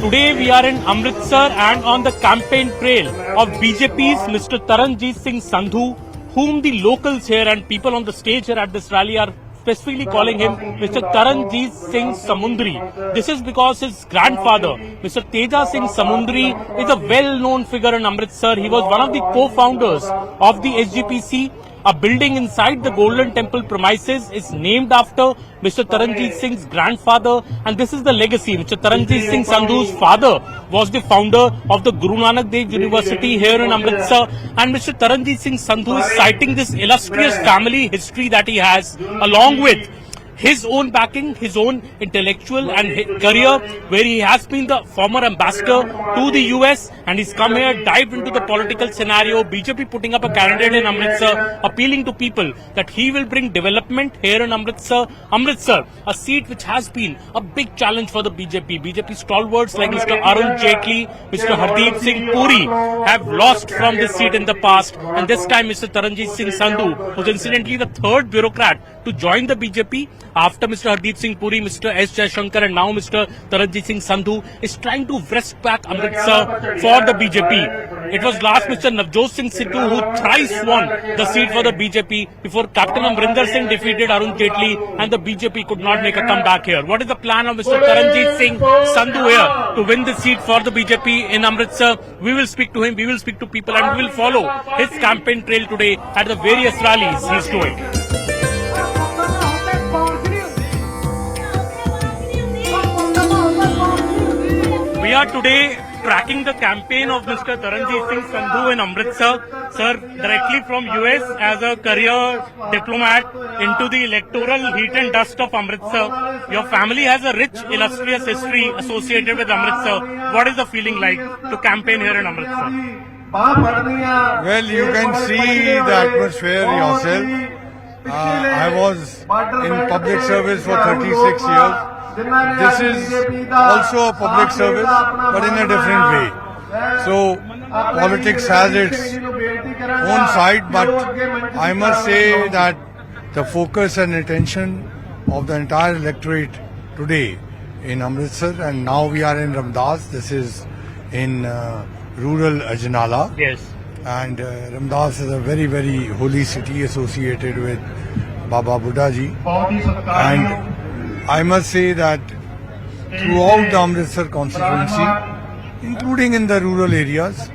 Today we are in Amritsar and on the campaign trail of BJP's Mr. Taranjeet Singh Sandhu, whom the locals here and people on the stage here at this rally are specifically calling him Mr. Taranjeet Singh Samundri. This is because his grandfather, Mr. Teja Singh Samundri, is a well-known figure in Amritsar. He was one of the co-founders of the SGPC. A building inside the Golden Temple premises is named after Mr. Taranjeet Singh's grandfather, and this is the legacy. Mr. Taranjeet Singh Sandhu's father was the founder of the Guru Nanak Dev University here in Amritsar, and Mr. Taranjeet Singh Sandhu is citing this illustrious family history that he has, along with his own backing, his own intellectual and career, where he has been the former ambassador to the US, and he's come here, dived into the political scenario. BJP putting up a candidate in Amritsar, appealing to people that he will bring development here in Amritsar. Amritsar, a seat which has been a big challenge for the BJP. BJP stalwarts like Mr. Arun Jaitley, Mr. Hardeep Singh Puri have lost from this seat in the past, and this time Mr. Taranjeet Singh Sandhu, who's incidentally the third bureaucrat to join the BJP after Mr. Hardeep Singh Puri, Mr. S. Jaishankar, and now Mr. Taranjeet Singh Sandhu, is trying to wrest back Amritsar for the BJP. It was last Mr. Navjot Singh Sidhu who thrice won the seat for the BJP before Captain Amrinder Singh defeated Arun Jaitley, and the BJP could not make a comeback here. What is the plan of Mr. Taranjeet Singh Sandhu here to win the seat for the BJP in Amritsar? We will speak to him, we will speak to people, and we will follow his campaign trail today at the various rallies he is doing. We are today tracking the campaign of Mr. Taranjeet Singh Sandhu in Amritsar. Sir, directly from US as a career diplomat into the electoral heat and dust of Amritsar. Your family has a rich, illustrious history associated with Amritsar. What is the feeling like to campaign here in Amritsar? Well, you can see the atmosphere yourself. I was in public service for 36 years. This is also a public service, but in a different way. So, politics has its own side, but I must say that the focus and attention of the entire electorate today in Amritsar, and now we are in Ramdas. This is in rural Ajnala. Yes. And Ramdas is a very, very holy city associated with Baba Buddha Ji. And I must say that throughout the Amritsar constituency, including in the rural areas,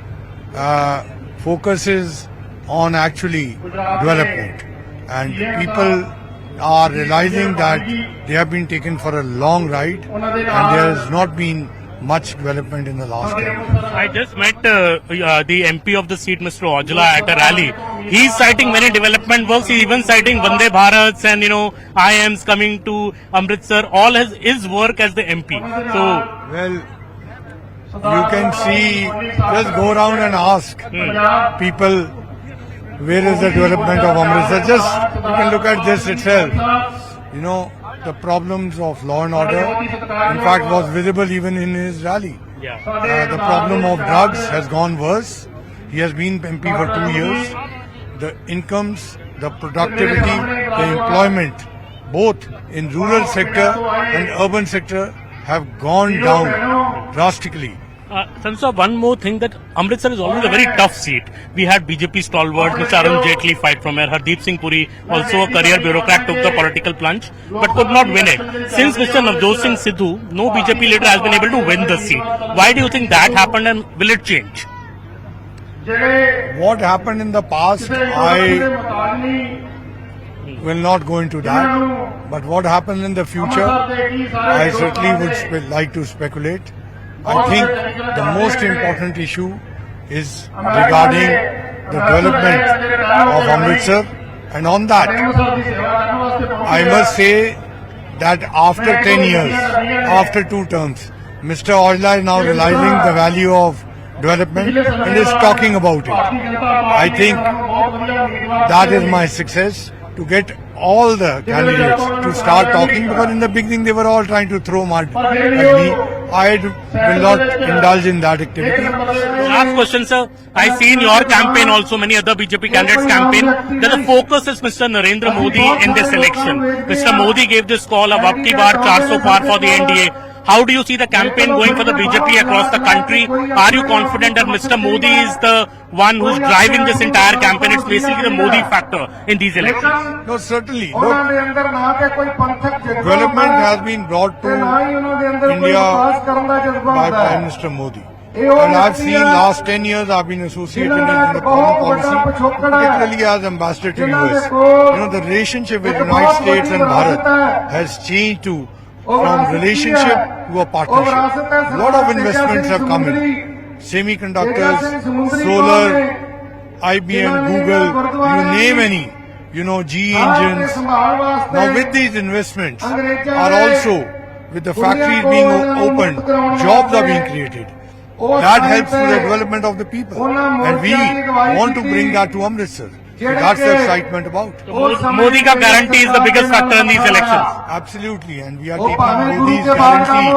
focus is on actually development. And people are realizing that they have been taken for a long ride and there has not been much development in the last 10 years. I just met the MP of the seat, Mr. Aujla, at a rally. He's citing many development works. He's even citing Vande Bharats and, IIMs coming to Amritsar. All his work as the MP. So, well, you can see, just go around and ask people, where is the development of Amritsar? Just, you can look at this itself. The problems of law and order, in fact, was visible even in his rally. yeah. The problem of drugs has gone worse. He has been MP for 2 years. The incomes, the productivity, the employment, both in rural sector and urban sector have gone down drastically. Sansa, one more thing, that Amritsar is always a very tough seat. We had BJP stalwart Mr. Arun Jaitley fight from here. Hardeep Singh Puri, also a career bureaucrat, took the political plunge but could not win it. Since Mr. Navjot Singh Sidhu, no BJP leader has been able to win the seat. Why do you think that happened, and will it change? What happened in the past, I will not go into that. But what happened in the future, I certainly would like to speculate. I think the most important issue is regarding the development of Amritsar, and on that, I must say that after 10 years, after 2 terms, Mr. Aujla is now realizing the value of development and is talking about it. I think that is my success, to get all the candidates to start talking, because in the beginning they were all trying to throw mud at me. I will not indulge in that activity. Last question, sir. I see in your campaign, also many other BJP candidates' campaign, that the focus is Mr. Narendra Modi in this election. Mr. Modi gave this call of Ab Ki Baar 400 Par for the NDA. How do you see the campaign going for the BJP across the country? Are you confident that Mr. Modi is the one who's driving this entire campaign? It's basically the Modi factor in these elections. No, certainly. Look, development has been brought to India by Prime Minister Modi. And I've seen last 10 years I've been associated in the foreign policy, particularly as ambassador to US. The relationship with the United States and Bharat has changed from relationship to a partnership. A lot of investments have come in. Semiconducttors, solar, IBM, Google, you name any. GE engines. Now with these investments are also, with the factories being opened, jobs are being created. That helps to the development of the people. And we want to bring that to Amritsar. So that's the excitement about. Modi ka guarantee is the biggest factor in these elections. Absolutely. And we are taking Modi's guarantee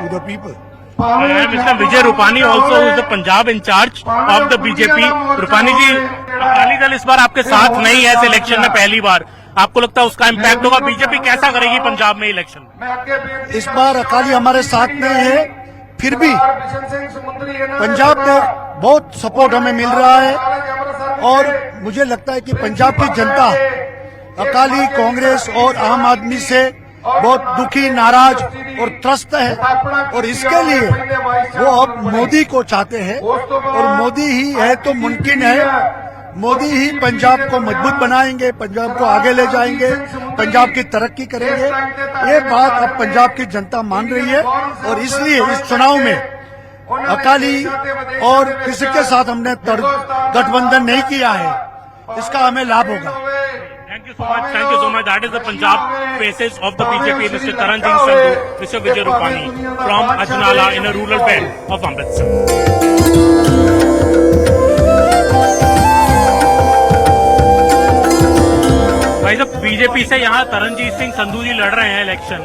to the people. And Mr. Vijay Rupani also, who is the Punjab in charge of the BJP. Rupani जी, अकाली दल इस बार आपके साथ नहीं है इस election में पहली बार. आपको लगता है उसका इम्पैक्ट होगा? बीजेपी कैसा करेगी पंजाब में इलेक्शन? इस बार अकाली हमारे साथ नहीं है, फिर भी पंजाब में बहुत सपोर्ट हमें मिल रहा है और मुझे लगता है कि पंजाब की जनता अकाली, कांग्रेस और आम आदमी से बहुत दुखी, नाराज और त्रस्त है और इसके लिए वो अब मोदी को चाहते हैं और मोदी ही है तो मुमकिन है। मोदी ही पंजाब को मजबूत बनाएंगे, पंजाब को आगे ले जाएंगे, पंजाब की तरक्की करेंगे। ये बात अब पंजाब की जनता मान रही है और इसलिए इस चुनाव में अकाली और किसी के साथ हमने गठबंधन नहीं किया है, इसका हमें लाभ होगा। Thank you so much. Thank you so much. That is the Punjab faces of the BJP, Mr. Taranjit Sandhu, Mr. Vijay Rupani from Ajnala in a rural belt of Amritsar. भाई साहब, बीजेपी से यहाँ तरनजीत सिंह संधू जी लड़ रहे हैं election.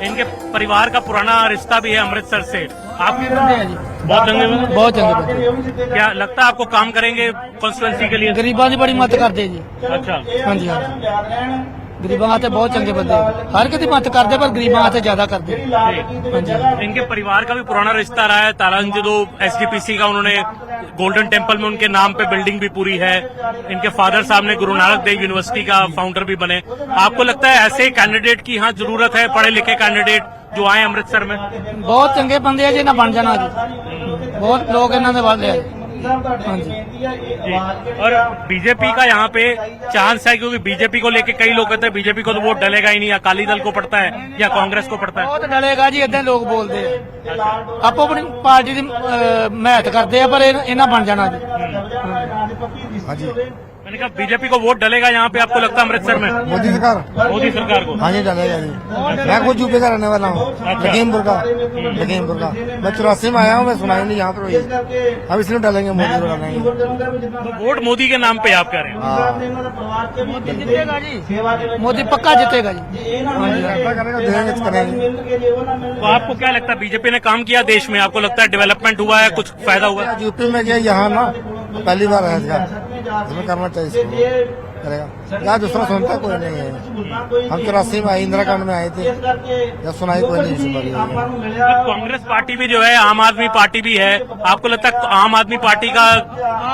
इनके परिवार का पुराना रिश्ता भी है अमृतसर से। आप बहुत चंगे में, बहुत चंगे बंदे। क्या लगता है आपको काम करेंगे कॉन्स्टिट्यूएंसी के लिए? गरीबां की बड़ी मदद करते जी। अच्छा, हाँ जी, हाँ। गरीबां वास्ते बहुत चंगे बंदे, हर किसी मदद करते पर गरीबां वास्ते ज्यादा करते। हाँ जी। इनके परिवार का भी पुराना रिश्ता रहा है। तारांजी जो एसजीपीसी का, उन्होंने गोल्डन टेम्पल में उनके नाम पे बिल्डिंग भी पूरी है। इनके फादर साहब ने गुरु नानक देव यूनिवर्सिटी का फाउंडर भी बने। आपको लगता है ऐसे कैंडिडेट की यहाँ जरूरत है, पढ़े लिखे कैंडिडेट जो आए अमृतसर में? बहुत चंगे बंदे है जी, ना बन जाना जी। बहुत लोग इन्होंने वाले हैं। हाँ जी। और बीजेपी का यहाँ पे चांस है, क्योंकि बीजेपी को लेके कई लोग कहते हैं बीजेपी को तो वोट डलेगा ही नहीं, अकाली दल को पड़ता है या कांग्रेस को पड़ता है। बहुत डलेगा जी, इतने लोग बोलते हैं। आपो अपनी पार्टी की मेहनत करते हैं पर इन्हें बन जाना जी। हाँ जी। मैंने कहा बीजेपी को वोट डलेगा यहाँ पे, आपको लगता है अमृतसर में? मोदी सरकार, मोदी सरकार को? हाँ जी डलेगा जी। मैं खुद यूपी का रहने वाला हूँ, लखीमपुर का। मैं 84 में आया हूँ, मैं सुनाई नहीं यहाँ पर हुई। अब इसलिए डालेंगे, मोदी को डालेंगे। तो वोट मोदी के नाम पे आप कह रहे हैं? मोदी जीतेगा जी, मोदी पक्का जीतेगा जी। हाँ जी, देंगे तो करेंगे। तो आपको क्या लगता है, बीजेपी ने काम किया देश में? आपको लगता है डेवलपमेंट हुआ है, कुछ फायदा हुआ है? यूपी में गया, यहाँ ना पहली बार है इसका, इसमें करना चाहिए इसको, करेगा। यहाँ दूसरा सुनता कोई नहीं है। हम 84 में आए, इंदिरा गांधी में आए थे, या सुनाई कोई नहीं इस बार। कांग्रेस पार्टी भी जो है, आम आदमी पार्टी भी है, आपको लगता है आम आदमी पार्टी का?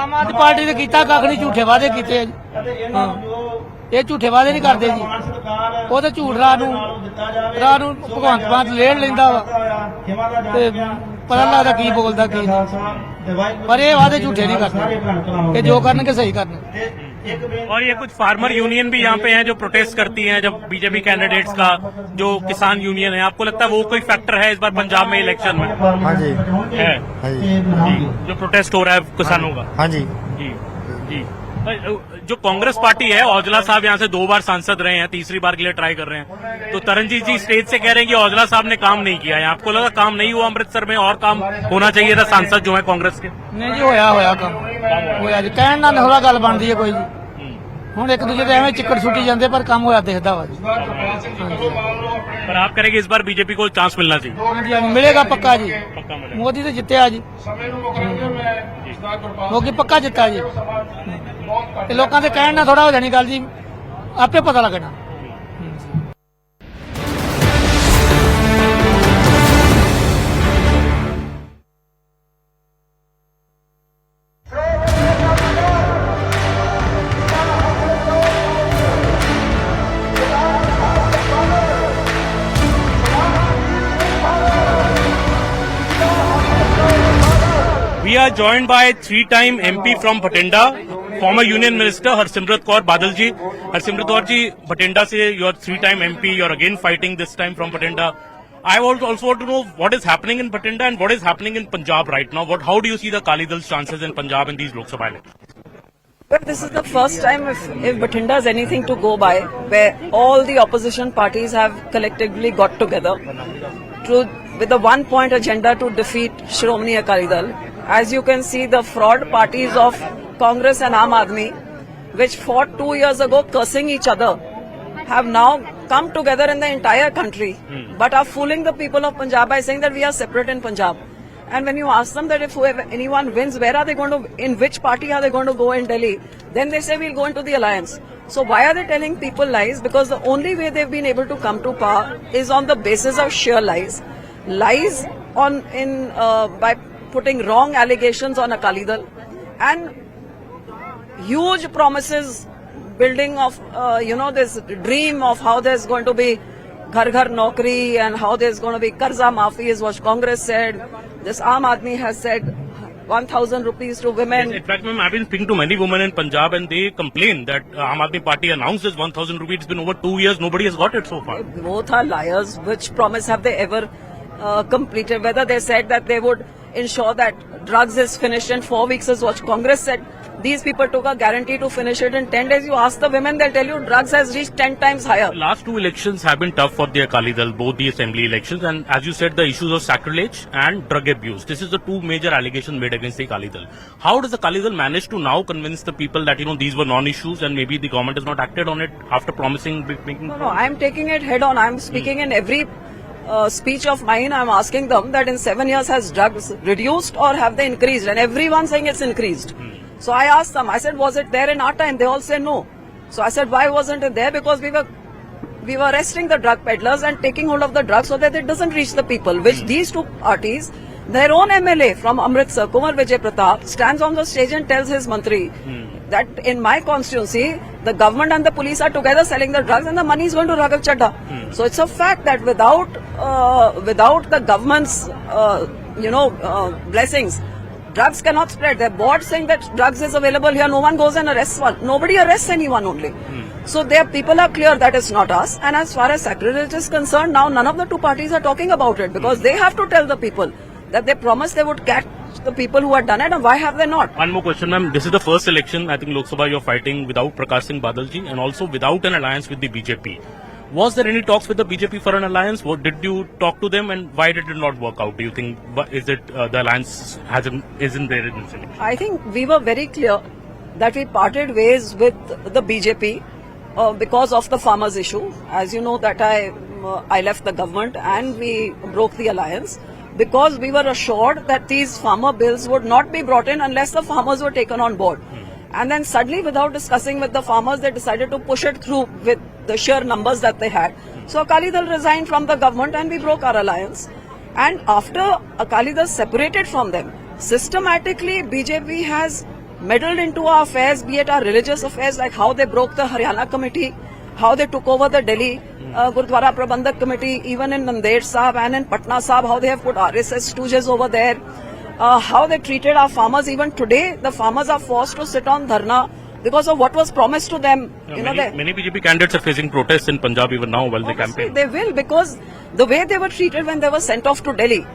आम आदमी पार्टी ने किया कख नहीं, झूठे वादे किए। हाँ, ये झूठे वादे नहीं करते जी। वो तो झूठ राह नूं भगवंत मान लेड़ लेंदा वा, ते पता नहीं लगता की बोलता की नहीं। पर ये वादे झूठे नहीं करते, ये जो करने सही करने। और ये कुछ फार्मर यूनियन भी यहाँ पे हैं जो प्रोटेस्ट करती हैं जब बीजेपी कैंडिडेट्स का, जो किसान यूनियन है। आपको लगता है वो कोई फैक्टर है इस बार पंजाब में इलेक्शन में? हाँ जी, है हाँ जी, जो प्रोटेस्ट हो रहा है किसानों का। हाँ जी, जी जी। जो कांग्रेस पार्टी है, औजला साहब यहाँ से 2 बार सांसद रहे हैं, तीसरी बार के लिए ट्राई कर रहे हैं। तो तरनजीत जी स्टेज से कह रहे हैं कि औजला साहब ने काम नहीं किया है। आपको लगा काम नहीं हुआ अमृतसर में, और काम होना चाहिए था सांसद जो है कांग्रेस के? नहीं जी, होया काम होया जी, कहण नाल थोड़ा गल बनदी है कोई जी। ਹੁਣ एक दूजे ਐਵੇਂ चिक्कड़ छुट्टी जाते पर काम होया दिखता वा जी। पर आप करेंगे इस बार बीजेपी को चांस मिलना चाहिए? हाँ जी, मिलेगा पक्का जी। पक्का मिलेगा। मोदी तो जितया जी, मोदी पक्का जिता जी। लोगों के कहण नाल थोड़ा हो जानी गल जी, आपे पता लगना। are joined by three-time MP from Bhatinda, former Union Minister Harsimrat Kaur Badal ji. Harsimrat Kaur ji, Bhatinda se you are three-time MP. You are again fighting this time from Bhatinda. I also want to know what is happening in Bhatinda and what is happening in Punjab right now. How do you see the Akali Dal's chances in Punjab in these Lok Sabha elections? Well, this is the first time if Bhatinda is anything to go by, where all the opposition parties have collectively got together with a one-point agenda to defeat Shromani Akali Dal. As you can see, the fraud parties of Congress and Aam Aadmi, which fought 2 years ago cursing each other, have now come together in the entire country, but are fooling the people of Punjab by saying that we are separate in Punjab. And when you ask them that if anyone wins, where are they going to, in which party are they going to go in Delhi? Then they say we'll go into the alliance. So why are they telling people lies? Because the only way they've been able to come to power is on the basis of sheer lies. Lies by putting wrong allegations on Akali Dal and huge promises, building of, this dream of how there's going to be Ghar Ghar Naukri and how there's going to be Karza Maafi is what Congress said. This Aam Aadmi has said 1,000 rupees to women. Yes, in fact, ma'am, I've been speaking to many women in Punjab and they complain that Aam Aadmi Party announced this 1,000 rupees. It's been over 2 years. Nobody has got it so far. Both are liars. Which promise have they ever completed? Whether they said that they would ensure that drugs is finished in 4 weeks is what Congress said. These people took a guarantee to finish it in 10 days. You ask the women, they'll tell you drugs has reached 10 times higher. Last two elections have been tough for the Akali Dal, both the assembly elections, and as you said, the issues of sacrilege and drug abuse. This is the two major allegations made against the Akali Dal. How does the Akali Dal manage to now convince the people that, these were non-issues and maybe the government has not acted on it after promising making... No, I'm taking it head on. I'm speaking in every speech of mine. I'm asking them that in 7 years has drugs reduced or have they increased? And everyone's saying it's increased. So I asked them, I said, was it there in our time? They all say no. So I said, why wasn't it there? Because we were arresting the drug peddlers and taking hold of the drugs so that it doesn't reach the people, which these two parties, their own MLA from Amritsar, Kumar Vijay Pratap, stands on the stage and tells his mantri that in my constituency, the government and the police are together selling the drugs and the money is going to Raghav Chadha. So it's a fact that without the government's, blessings, drugs cannot spread. They're bored saying that drugs is available here. No one goes and arrests one. Nobody arrests anyone only. So people are clear that it's not us. And as far as sacrilege is concerned, now none of the two parties are talking about it because they have to tell the people that they promised they would catch the people who had done it, and why have they not? One more question, ma'am. This is the first election, I think, Lok Sabha you're fighting without Prakash Singh Badal ji and also without an alliance with the BJP. Was there any talks with the BJP for an alliance? What did you talk to them and why did it not work out? Do you think is it the alliance isn't there in this election? I think we were very clear that we parted ways with the BJP because of the farmers issue. As you know that I left the government and we broke the alliance because we were assured that these farmer bills would not be brought in unless the farmers were taken on board. And then suddenly, without discussing with the farmers, they decided to push it through with the sheer numbers that they had. So Akali Dal resigned from the government and we broke our alliance. And after Akali Dal separated from them, systematically BJP has meddled into our affairs, be it our religious affairs, like how they broke the Haryana committee, how they took over the Delhi Gurdwara Prabandhak committee, even in Nanded Sahib and in Patna Sahib, how they have put RSS stooges over there. How they treated our farmers. Even today, the farmers are forced to sit on dharna because of what was promised to them. Many BJP candidates are facing protests in Punjab even now while they campaign. They will, because the way they were treated when they were sent off to Delhi.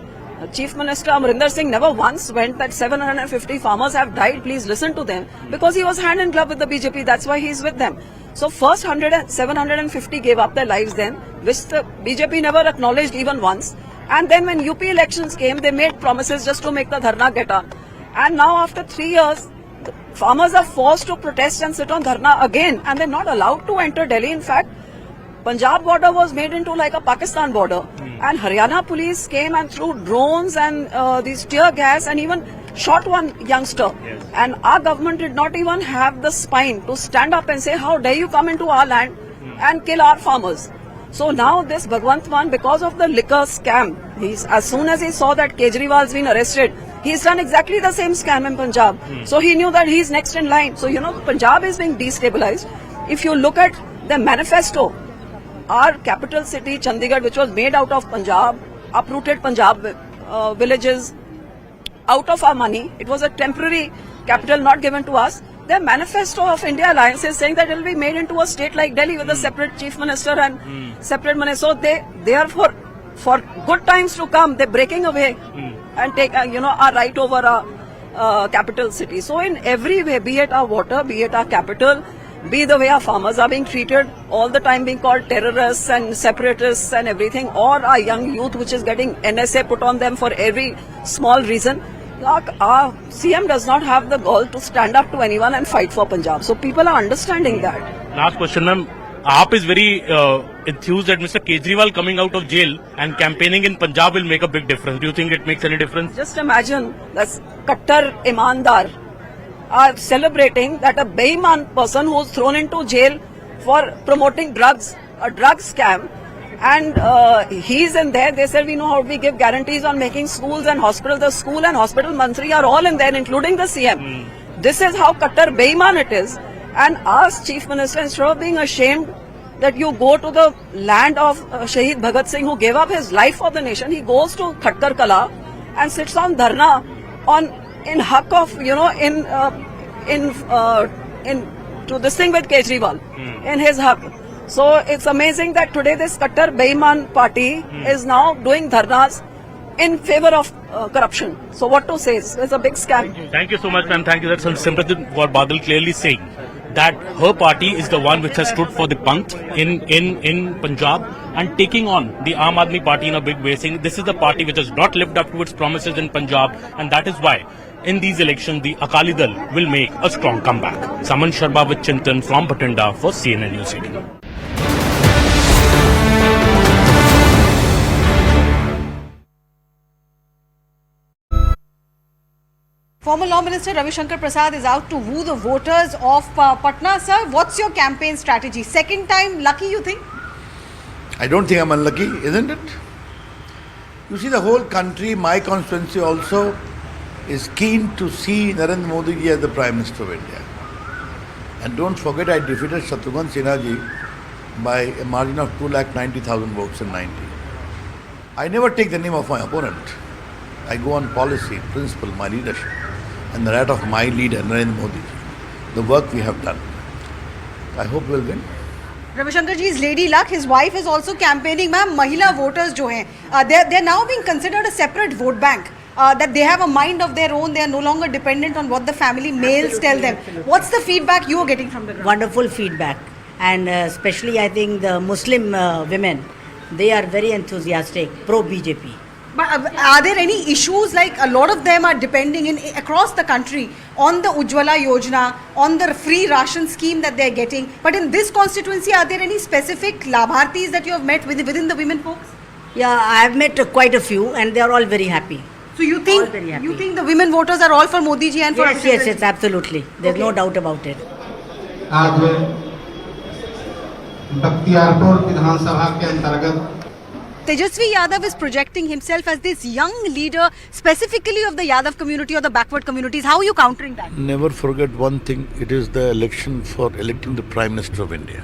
Chief Minister Amrinder Singh never once went that 750 farmers have died, please listen to them, because he was hand in glove with the BJP, that's why he's with them. So first 750 gave up their lives then, which the BJP never acknowledged even once. And then when UP elections came, they made promises just to make the dharna get up. And now after 3 years, farmers are forced to protest and sit on dharna again. And they're not allowed to enter Delhi. In fact, Punjab border was made into like a Pakistan border. And Haryana police came and threw drones and these tear gas and even shot one youngster. Yes. And our government did not even have the spine to stand up and say, how dare you come into our land and kill our farmers. So now this Bhagwant Mann, because of the liquor scam, as soon as he saw that Kejriwal's been arrested, he's done exactly the same scam in Punjab. So he knew that he's next in line. So, Punjab is being destabilized. If you look at the manifesto, our capital city, Chandigarh, which was made out of Punjab, uprooted Punjab villages, out of our money. It was a temporary capital not given to us. The manifesto of India Alliance is saying that it will be made into a state like Delhi with a separate chief minister and separate money. So they are for good times to come. They're breaking away and take our right over our capital city. So in every way, be it our water, be it our capital, be the way our farmers are being treated, all the time being called terrorists and separatists and everything, or our young youth which is getting NSA put on them for every small reason. Our CM does not have the gall to stand up to anyone and fight for Punjab. So people are understanding that. Last question, ma'am. Aap is very enthused that Mr. Kejriwal coming out of jail and campaigning in Punjab will make a big difference. Do you think it makes any difference? Just imagine that's Kattar Imandar are celebrating that a Beiman person who was thrown into jail for promoting drugs, a drug scam, and he's in there. They said, we know how we give guarantees on making schools and hospitals. The school and hospital mantri are all in there, including the CM. This is how Kattar Beiman it is. And ask Chief Minister, instead of being ashamed that you go to the land of Shaheed Bhagat Singh who gave up his life for the nation, he goes to Khatkar Kala and sits on dharna in haq of, to this thing with Kejriwal, in his haq. So it's amazing that today this Kattar Beiman party is now doing dharnas in favor of corruption. So what to say? It's a big scam. Thank you so much, ma'am. Thank you. That's Simranjit Kaur Badal clearly saying that her party is the one which has stood for the Panth in Punjab and taking on the Aam Aadmi Party in a big way, saying this is the party which has not lived up to its promises in Punjab, and that is why in these elections the Akali Dal will make a strong comeback. Saman Sharma with Chintan from Bathinda for CNN News 18. Former Law Minister Ravi Shankar Prasad is out to woo the voters of Patna. Sir, what's your campaign strategy? Second time lucky, you think? I don't think I'm unlucky, isn't it? You see, the whole country, my constituency also, is keen to see Narendra Modi ji as the Prime Minister of India. And don't forget, I defeated Shatrughan Sinha ji by a margin of 2,90,000 votes in 90. I never take the name of my opponent. I go on policy, principle, my leadership, and the right of my leader, Narendra Modi ji. The work we have done. I hope we'll win. Ravi Shankar ji is lady luck. His wife is also campaigning. Ma'am, Mahila voters jo hain, they're now being considered a separate vote bank. That they have a mind of their own. They are no longer dependent on what the family males tell them. What's the feedback you are getting from the ground? Wonderful feedback. And especially I think the Muslim women, they are very enthusiastic, pro-BJP. But are there any issues, like a lot of them are depending across the country on the Ujjwala Yojana, on the free ration scheme that they are getting? But in this constituency, are there any specific labhartis that you have met within the women folks? Yeah, I have met quite a few and they are all very happy. So you think the women voters are all for Modi ji and for Yes, absolutely. There's no doubt about it. आज बख्तियारपुर विधानसभा के अंतर्गत Tejasvi Yadav is projecting himself as this young leader, specifically of the Yadav community or the backward communities. How are you countering that? Never forget one thing, it is the election for electing the Prime Minister of India.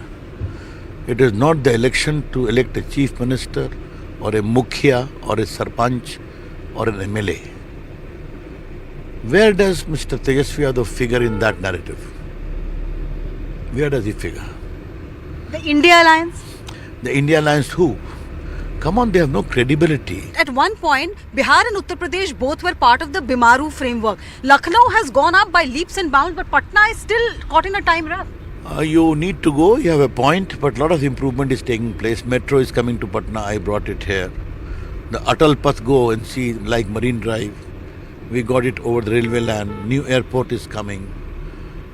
It is not the election to elect a Chief Minister or a Mukhya or a Sarpanch or an MLA. Where does Mr. Tejasvi Yadav figure in that narrative? Where does he figure? The India Alliance? The India Alliance who? Come on, they have no credibility. At one point, Bihar and Uttar Pradesh both were part of the Bimaru framework. Lucknow has gone up by leaps and bounds, but Patna is still caught in a time rough. You need to go, you have a point, but a lot of improvement is taking place. Metro is coming to Patna, I brought it here. The Atal Path, go and see, like Marine Drive. We got it over the railway land. New airport is coming.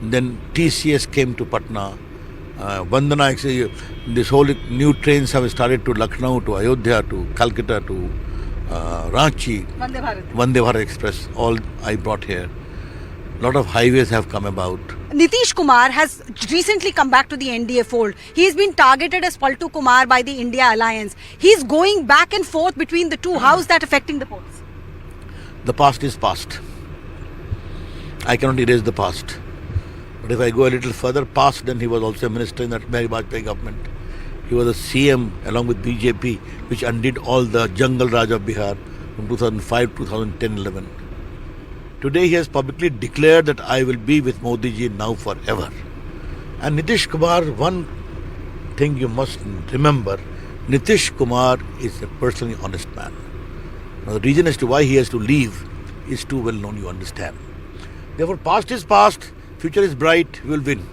Then TCS came to Patna. Vandana, actually, this whole new trains have started to Lucknow, to Ayodhya, to Calcutta, to Ranchi. Vande Bharat Express, all I brought here. A lot of highways have come about. Nitish Kumar has recently come back to the NDA fold. He has been targeted as Paltu Kumar by the India Alliance. He's going back and forth between the two. How is that affecting the polls? The past is past. I cannot erase the past. But if I go a little further past, then he was also a minister in that Mary Vajpayee government. He was a CM along with BJP, which undid all the jungle Raj of Bihar from 2005 to 2010-11. Today he has publicly declared that I will be with Modi ji now forever. And Nitish Kumar, one thing you must remember, Nitish Kumar is a personally honest man. Now, the reason as to why he has to leave is too well known, you understand. Therefore, past is past, future is bright, we will win.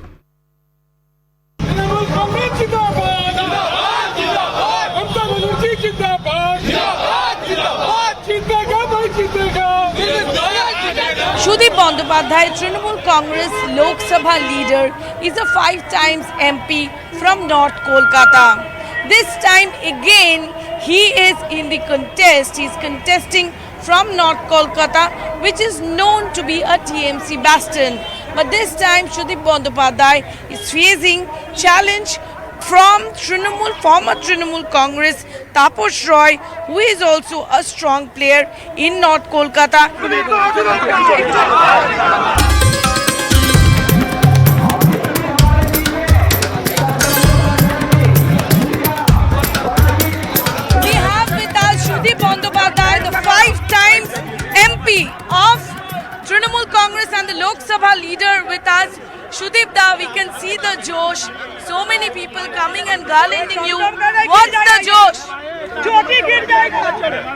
Shudip Bandyopadhyay, Trinamool Congress Lok Sabha leader, is a 5 times MP from North Kolkata. This time again, he is in the contest. He is contesting from North Kolkata, which is known to be a TMC bastion. But this time, Shudip Bandyopadhyay is facing challenge from former Trinamool Congress Taposh Roy, who is also a strong player in North Kolkata. We have with us Shudip Bandyopadhyay, the 5 times MP of Trinamool Congress and the Lok Sabha leader with us. Shudip da, we can see the Josh. So many people coming and garlanding you. What's the Josh?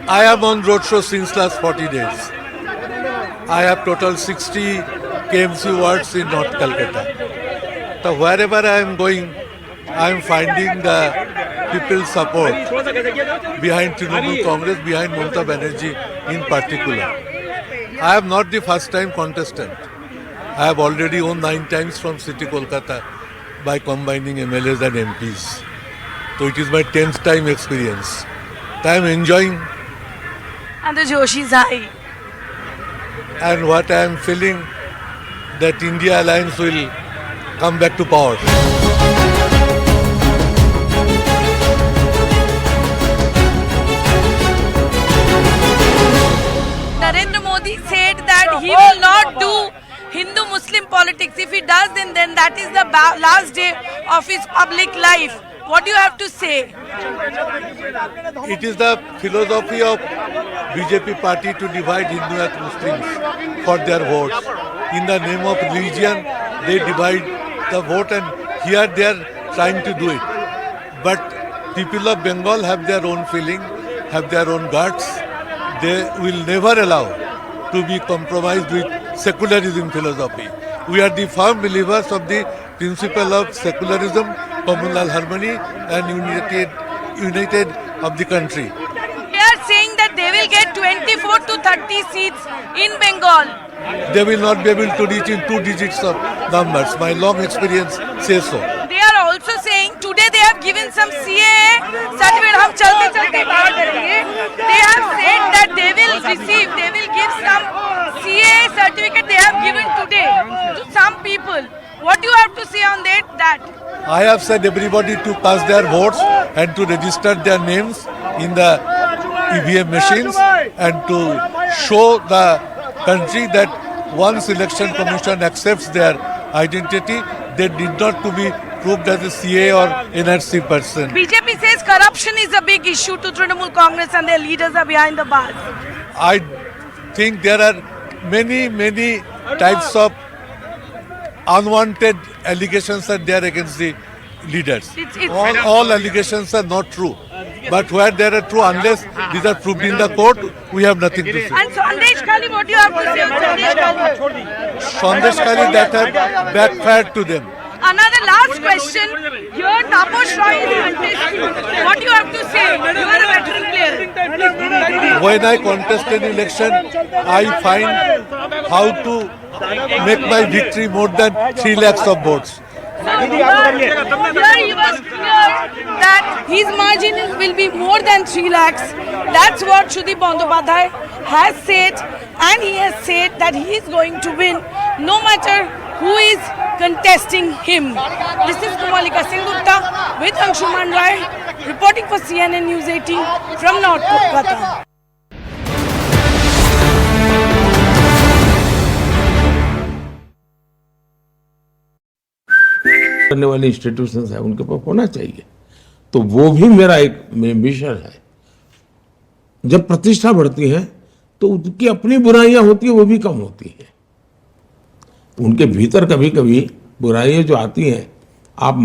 I am on roadshow since last 40 days. I have total 60 KMC wards in North Calcutta. So wherever I am going, I am finding the people's support behind Trinamool Congress, behind Mamata Banerjee in particular. I am not the first time contestant. I have already won 9 times from City Kolkata by combining MLAs and MPs. So it is my 10th time experience. I am enjoying. And the Josh is high. And what I am feeling, that India Alliance will come back to power. Narendra Modi said that he will not do Hindu-Muslim politics. If he does, then that is the last day of his public life. What do you have to say? It is the philosophy of BJP party to divide Hindu and Muslims for their votes. In the name of religion, they divide the vote, and here they are trying to do it. But people of Bengal have their own feeling, have their own guts. They will never allow to be compromised with secularism philosophy. We are the firm believers of the principle of secularism, communal harmony, and united of the country. They are saying that they will get 24 to 30 seats in Bengal. They will not be able to reach in 2 digits of numbers. My long experience says so. They are also saying today they have given some CAA certificate. They have said that they will give some CAA certificate they have given today to some people. What do you have to say on that? I have said everybody to cast their votes and to register their names in the EVM machines and to show the country that once election commission accepts their identity, they need not to be proved as a CA or NRC person. BJP says corruption is a big issue to Trinamool Congress and their leaders are behind the bars. I think there are many types of unwanted allegations are there against the leaders. All allegations are not true. But where there are true, unless these are proved in the court, we have nothing to say. And Sandesh Khali, what do you have to say on Sandesh Khali? Sandesh Khali, that have backfired to them. Another last question. Here Taposh Roy is contesting. What do you have to say? You are a veteran player. When I contest an election, I find how to make my victory more than 3 lakhs of votes. Here he was clear that his margin will be more than 3 lakhs. That's what Shudip Bandyopadhyay has said, and he has said that he is going to win no matter who is contesting him. This is Komalika Sengupta with Anshuman Rai reporting for CNN News 18 from North Kolkata. करने वाले institutions है उनके पास होना चाहिए, तो वो भी मेरा एक मिशन है। जब प्रतिष्ठा बढ़ती है तो उनकी अपनी बुराइयां होती है वो भी कम होती है। उनके भीतर कभी कभी बुराइयां जो आती हैं, आप